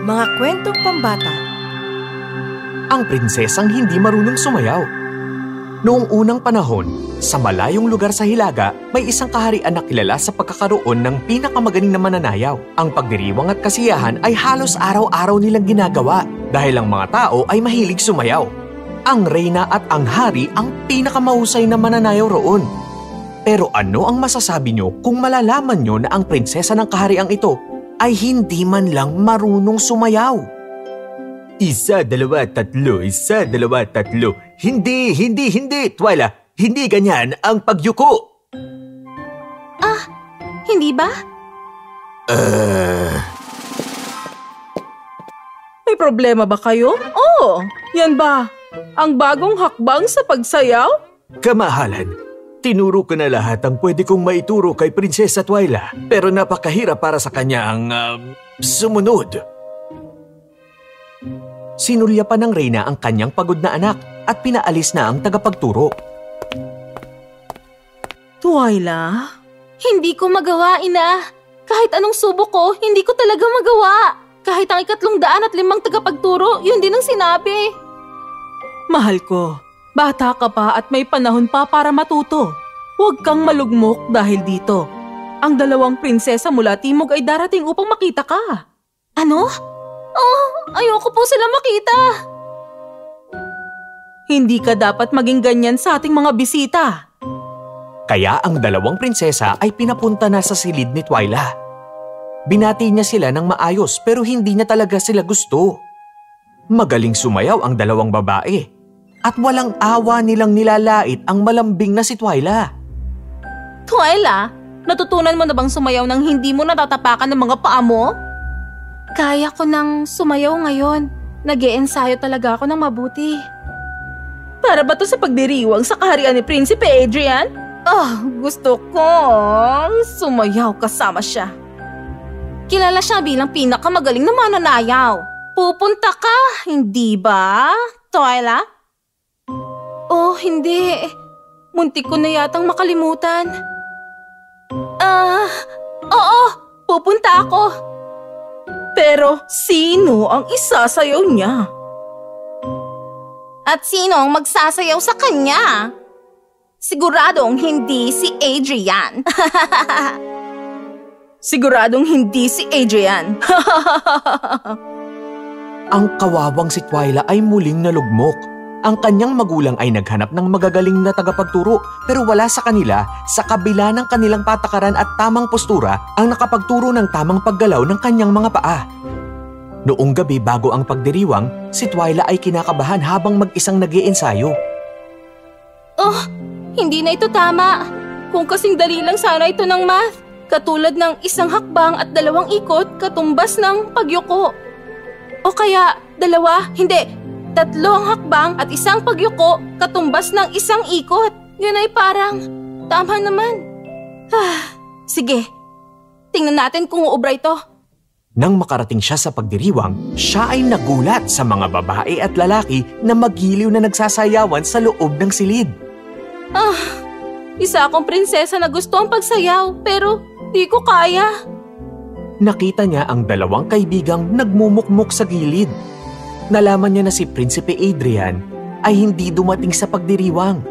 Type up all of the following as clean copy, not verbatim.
Mga kwentong pambata. Ang prinsesang hindi marunong sumayaw. Noong unang panahon, sa malayong lugar sa Hilaga, may isang kaharian na kilala sa pagkakaroon ng pinakamagaling na mananayaw. Ang pagdiriwang at kasiyahan ay halos araw-araw nilang ginagawa dahil ang mga tao ay mahilig sumayaw. Ang reyna at ang hari ang pinakamahusay na mananayaw roon. Pero ano ang masasabi nyo kung malalaman nyo na ang prinsesa ng kahariang ito ay hindi man lang marunong sumayaw? Isa, dalawa, tatlo. Hindi, Twyla. Hindi ganyan ang pagyuko. Hindi ba? May problema ba kayo? Oo, yan ba? Ang bagong hakbang sa pagsayaw? Kamahalan, tinuro ko na lahat ang pwede kong maituro kay Prinsesa Twyla. Pero napakahirap para sa kanya ang sumunod. Sinulya pa ng reyna ang kanyang pagod na anak at pinaalis na ang tagapagturo. Twyla? Hindi ko magawa, ina. Kahit anong subok ko, hindi ko talaga magawa. Kahit ang 305 tagapagturo, yun din ang sinabi. Mahal ko, bata ka pa at may panahon pa para matuto. Huwag kang malugmok dahil dito. Ang 2 prinsesa mula Timog ay darating upang makita ka. Ano? Ayoko po sila makita. Hindi ka dapat maging ganyan sa ating mga bisita. Kaya ang 2 prinsesa ay pinapunta na sa silid ni Twyla. Binati niya sila ng maayos pero hindi niya talaga sila gusto. Magaling sumayaw ang 2 babae at walang awa nilang nilalait ang malambing na si Twyla. Twyla, natutunan mo na bang sumayaw nang hindi mo natatapakan ng mga paa mo? Kaya ko nang sumayaw ngayon. Nag-e-ensayo talaga ako ng mabuti. Para ba to sa pagdiriwang sa kaharian ni Prinsipe Adrian? Gusto kong sumayaw kasama siya. Kilala siya bilang pinakamagaling na mananayaw. Pupunta ka, hindi ba, Twyla? Hindi. Muntik ko na yatang makalimutan. Oo, pupunta ako. Pero sino ang isasayaw niya? At sino ang magsasayaw sa kanya? Siguradong hindi si Adrian. Siguradong hindi si Adrian. Ang kawawang si Twyla ay muling nalugmok. Ang kanyang magulang ay naghanap ng magagaling na tagapagturo pero wala sa kanila sa kabila ng kanilang patakaran at tamang postura ang nakapagturo ng tamang paggalaw ng kanyang mga paa. Noong gabi bago ang pagdiriwang, si Twyla ay kinakabahan habang mag-isang nag-iensayo. Hindi na ito tama. Kung kasing dali lang sana ito ng math, katulad ng 1 hakbang at 2 ikot katumbas ng pagyuko. O kaya 3 hakbang at 1 pagyuko katumbas ng 1 ikot. Yun ay parang tama naman. Sige, tingnan natin kung uubra ito. Nang makarating siya sa pagdiriwang, siya ay nagulat sa mga babae at lalaki na magiliw na nagsasayawan sa loob ng silid. Isa akong prinsesa na gusto ang pagsayaw pero di ko kaya. Nakita niya ang 2 kaibigang nagmumukmok sa gilid. Nalaman niya na si Prinsipe Adrian ay hindi dumating sa pagdiriwang.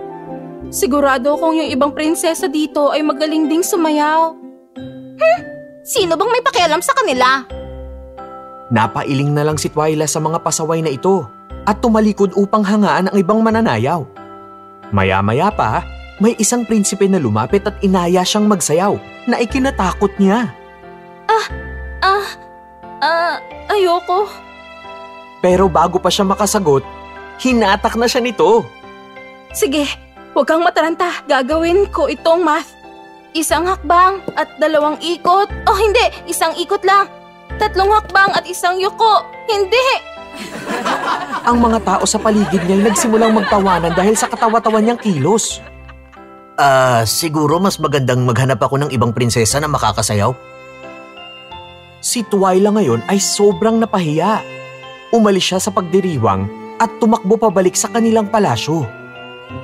Sigurado akong yung ibang prinsesa dito ay magaling ding sumayaw. Sino bang may pakialam sa kanila? Napailing na lang si Twyla sa mga pasaway na ito at tumalikod upang hangaan ang ibang mananayaw. Maya-maya pa, may isang prinsipe na lumapit at inaya siyang magsayaw na ikinatakot niya. Ayoko. Pero bago pa siya makasagot, hinatak na siya nito. Sige, huwag kang mataranta. Gagawin ko itong math. 1 hakbang at 2 ikot. Hindi, 1 ikot lang. 3 hakbang at 1 yuko. Hindi! Ang mga tao sa paligid niya ay nagsimulang magtawanan dahil sa katawa-tawa niyang kilos. Siguro mas magandang maghanap ako ng ibang prinsesa na makakasayaw. Si Twyla ngayon ay sobrang napahiya. Umalis siya sa pagdiriwang at tumakbo pabalik sa kanilang palasyo.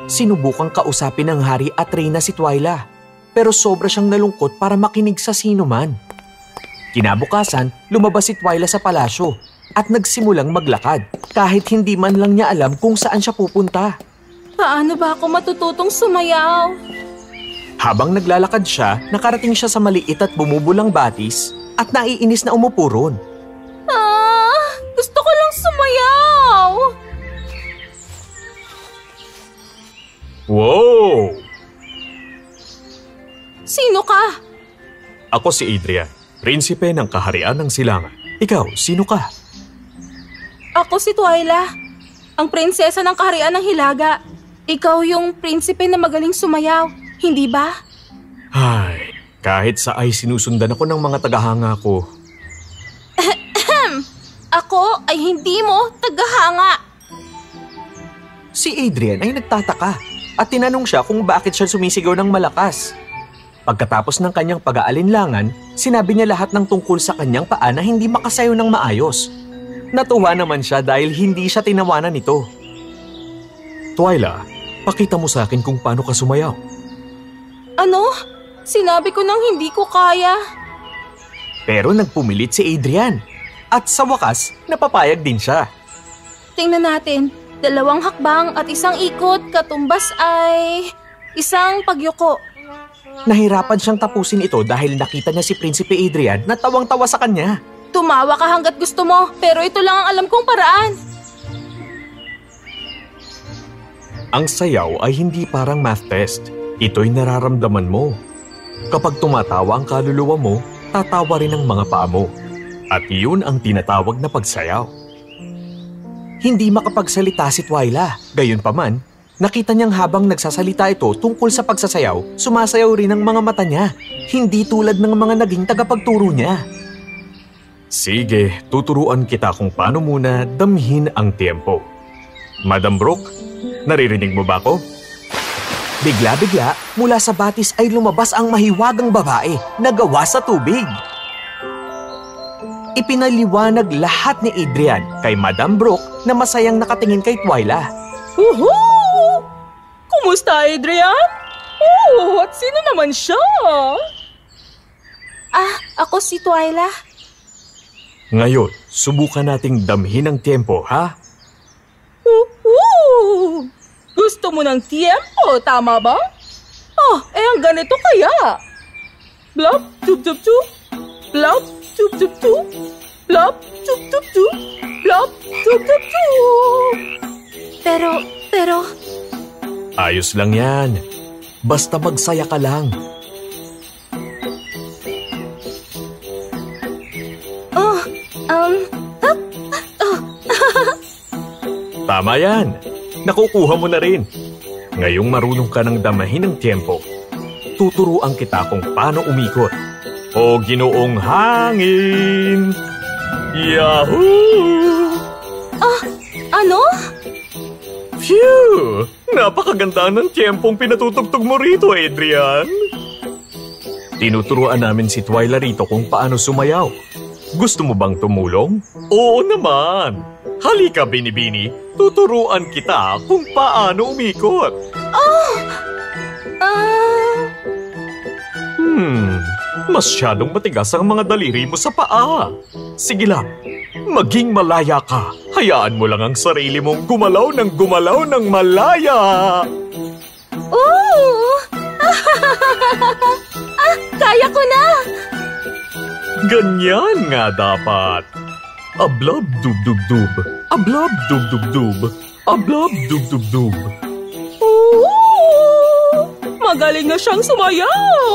Sinubukang kausapin ng hari at reyna si Twyla, pero sobra siyang nalungkot para makinig sa sino man. Kinabukasan, lumabas si Twyla sa palasyo at nagsimulang maglakad kahit hindi man lang niya alam kung saan siya pupunta. Paano ba ako matututong sumayaw? Habang naglalakad siya, nakarating siya sa maliit at bumubulang batis at naiinis na umupo ron. Gusto ko lang sumayaw! Wow! Sino ka? Ako si Adrian, prinsipe ng kaharian ng silangan. Ikaw, sino ka? Ako si Twyla, ang prinsesa ng kaharian ng Hilaga. Ikaw yung prinsipe na magaling sumayaw, hindi ba? Ay, kahit sa ay sinusundan ako ng mga tagahanga ko. Ako ay hindi mo tagahanga. Si Adrian ay nagtataka at tinanong siya kung bakit siya sumisigaw ng malakas. Pagkatapos ng kanyang pag-aalinlangan, sinabi niya lahat ng tungkol sa kanyang paa na hindi makasayaw ng maayos. Natuwa naman siya dahil hindi siya tinawanan nito. Twyla, pakita mo sa akin kung paano ka sumayaw. Ano? Sinabi ko nang hindi ko kaya. Pero nagpumilit si Adrian. At sa wakas, napapayag din siya. Tingnan natin, 2 hakbang at 1 ikot, katumbas ay 1 pagyuko. Nahirapan siyang tapusin ito dahil nakita niya si Prinsipe Adrian na tawang-tawa sa kanya. Tumawa ka hanggat gusto mo, pero ito lang ang alam kong paraan. Ang sayaw ay hindi parang math test. Ito'y nararamdaman mo. Kapag tumatawa ang kaluluwa mo, tatawa rin ang mga paa mo. At iyon ang tinatawag na pagsayaw. Hindi makapagsalita si Twyla. Gayunpaman, nakita niyang habang nagsasalita ito tungkol sa pagsasayaw, sumasayaw rin ang mga mata niya. Hindi tulad ng mga naging tagapagturo niya. Sige, tuturuan kita kung paano muna damhin ang tiempo. Madam Brooke, naririnig mo ba ako? Bigla-bigla, mula sa batis ay lumabas ang mahiwagang babae na gawa sa tubig. Ipinaliwanag lahat ni Adrian kay Madam Brooke na masayang nakatingin kay Twyla. Woohoo! Kumusta, Adrian? At sino naman siya? Ako si Twyla. Ngayon, subukan nating damhin ang tiempo, ha? Gusto mo ng tiempo, tama ba? Ang ganito kaya. Blop, tup, tup, tup. Blop, tup, tup, tup. Blop, tup, tup, tup. Blop, tup, tup, tup. Pero... Ayos lang yan. Basta magsaya ka lang. Tama yan. Nakukuha mo na rin. Ngayong marunong ka ng damahin ng tiempo, tuturuan kita kung paano umikot. O ginoong hangin! Yahoo! Ano? Phew! Napakaganda ng tiyempong pinatutugtog mo rito, Adrian. Tinuturuan namin si Twyla rito kung paano sumayaw. Gusto mo bang tumulong? Oo naman! Halika, Binibini. Tuturuan kita kung paano umikot. Masyadong matigas ang mga daliri mo sa paa. Sige lang, maging malaya ka. Hayaan mo lang ang sarili mong gumalaw ng malaya. Kaya ko na! Ganyan nga dapat. Ablab dub dub dub. Ablab dub dub dub. Ablab dub dub dub. Magaling na siyang sumayaw!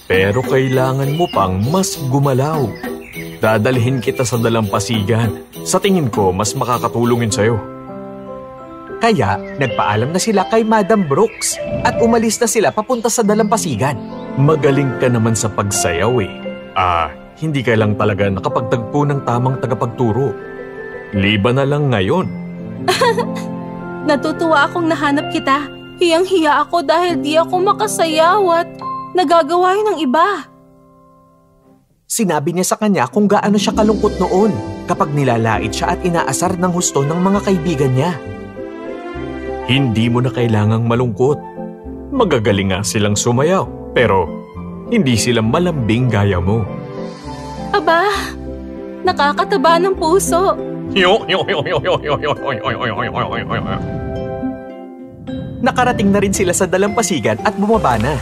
Pero kailangan mo pang mas gumalaw. Dadalhin kita sa dalampasigan. Sa tingin ko, mas makakatulong yun sa'yo. Kaya, nagpaalam na sila kay Madam Brooks at umalis na sila papunta sa dalampasigan. Magaling ka naman sa pagsayaw eh. Hindi ka lang talaga nakapagtagpo ng tamang tagapagturo. Liban na lang ngayon. Natutuwa akong nahanap kita. Hiyang-hiya ako dahil di ako makasayaw at nagagawa yun ng iba. Sinabi niya sa kanya kung gaano siya kalungkot noon kapag nilalait siya at inaasar ng husto ng mga kaibigan niya. Hindi mo na kailangang malungkot. Magagaling nga silang sumayaw, pero hindi sila malambing gaya mo. Aba, nakakataba ng puso. Nakarating na rin sila sa dalampasigan at bumaba na.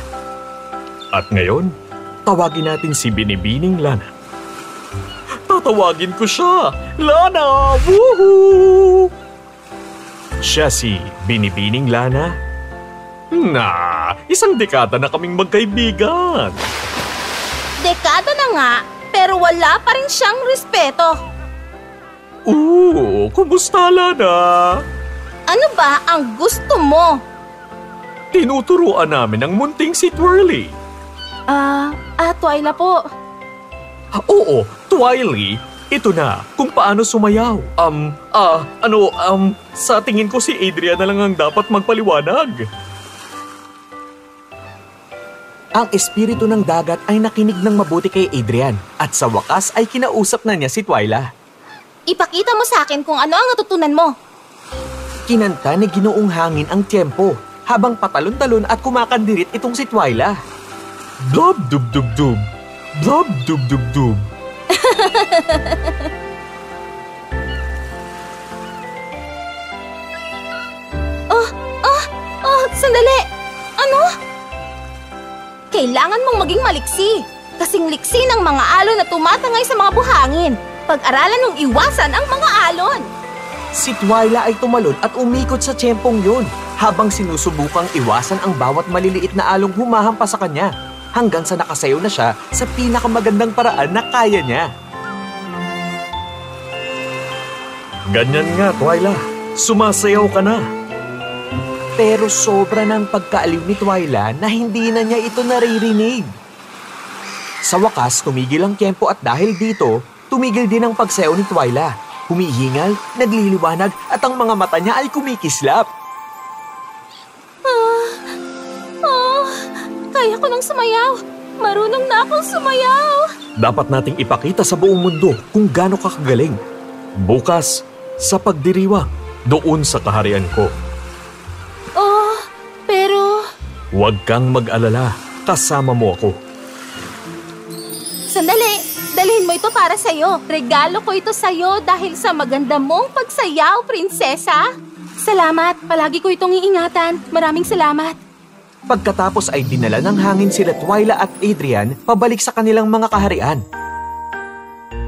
At ngayon, tawagin natin si Binibining Lana. Tatawagin ko siya! Lana! Woohoo! Siya si Binibining Lana? Isang dekada na kaming magkaibigan. Dekada na nga, pero wala pa rin siyang respeto. Kumusta, Lana? Ano ba ang gusto mo? Tinuturuan namin ang munting si Twirly. Twyla po. Oo, Twirly. Ito na, kung paano sumayaw. Sa tingin ko si Adrian na lang ang dapat magpaliwanag. Ang espiritu ng dagat ay nakinig ng mabuti kay Adrian at sa wakas ay kinausap na niya si Twyla. Ipakita mo sa akin kung ano ang natutunan mo. Kinanta ni Ginoong Hangin ang tiyempo habang patalon-talon at kumakandirit itong si Twyla. Blob dub dub dub, blob dub dub dub. Sandali! Ano? Kailangan mong maging maliksi. Kasing liksi ng mga alon na tumatangay sa mga buhangin. Pag-aralan mong iwasan ang mga alon. Si Twyla ay tumalon at umikot sa tiyempong yun habang sinusubukang iwasan ang bawat maliliit na along humahampas sa kanya hanggang sa nakasayaw na siya sa pinakamagandang paraan na kaya niya. Ganyan nga, Twyla. Sumasayaw ka na. Pero sobra ng pagkaaliw ni Twyla na hindi na niya ito naririnig. Sa wakas, tumigil ang tiyempo at dahil dito, tumigil din ang pagsayaw ni Twyla. Humihingal, nagliliwanag at ang mga mata niya ay kumikislap. Kaya ko nang sumayaw. Marunong na akong sumayaw. Dapat nating ipakita sa buong mundo kung gaano ka kagaling. Bukas, sa pagdiriwang, doon sa kaharian ko. Pero... Huwag kang mag-alala. Kasama mo ako. Sandali! Dalhin mo ito para sa'yo. Regalo ko ito sa'yo dahil sa maganda mong pagsayaw, prinsesa. Salamat. Palagi ko itong iingatan. Maraming salamat. Pagkatapos ay dinala ng hangin sila Twyla at Adrian pabalik sa kanilang mga kaharian.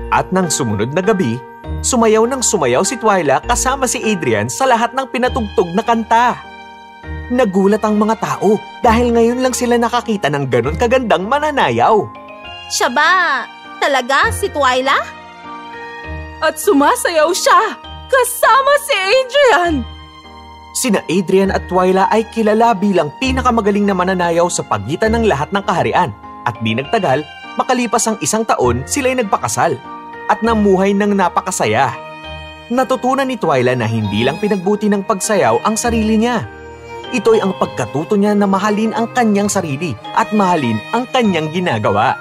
At nang sumunod na gabi, sumayaw si Twyla kasama si Adrian sa lahat ng pinatugtog na kanta. Nagulat ang mga tao dahil ngayon lang sila nakakita ng ganon kagandang mananayaw. Siya ba talaga si Twyla? At sumasayaw siya kasama si Adrian. Sina Adrian at Twyla ay kilala bilang pinakamagaling na mananayaw sa pagitan ng lahat ng kaharian. At di nagtagal, makalipas ang 1 taon, sila'y nagpakasal at namuhay ng napakasaya. Natutunan ni Twyla na hindi lang pinagbuti ng pagsayaw ang sarili niya. Ito'y ang pagkatuto niya na mahalin ang kanyang sarili at mahalin ang kanyang ginagawa.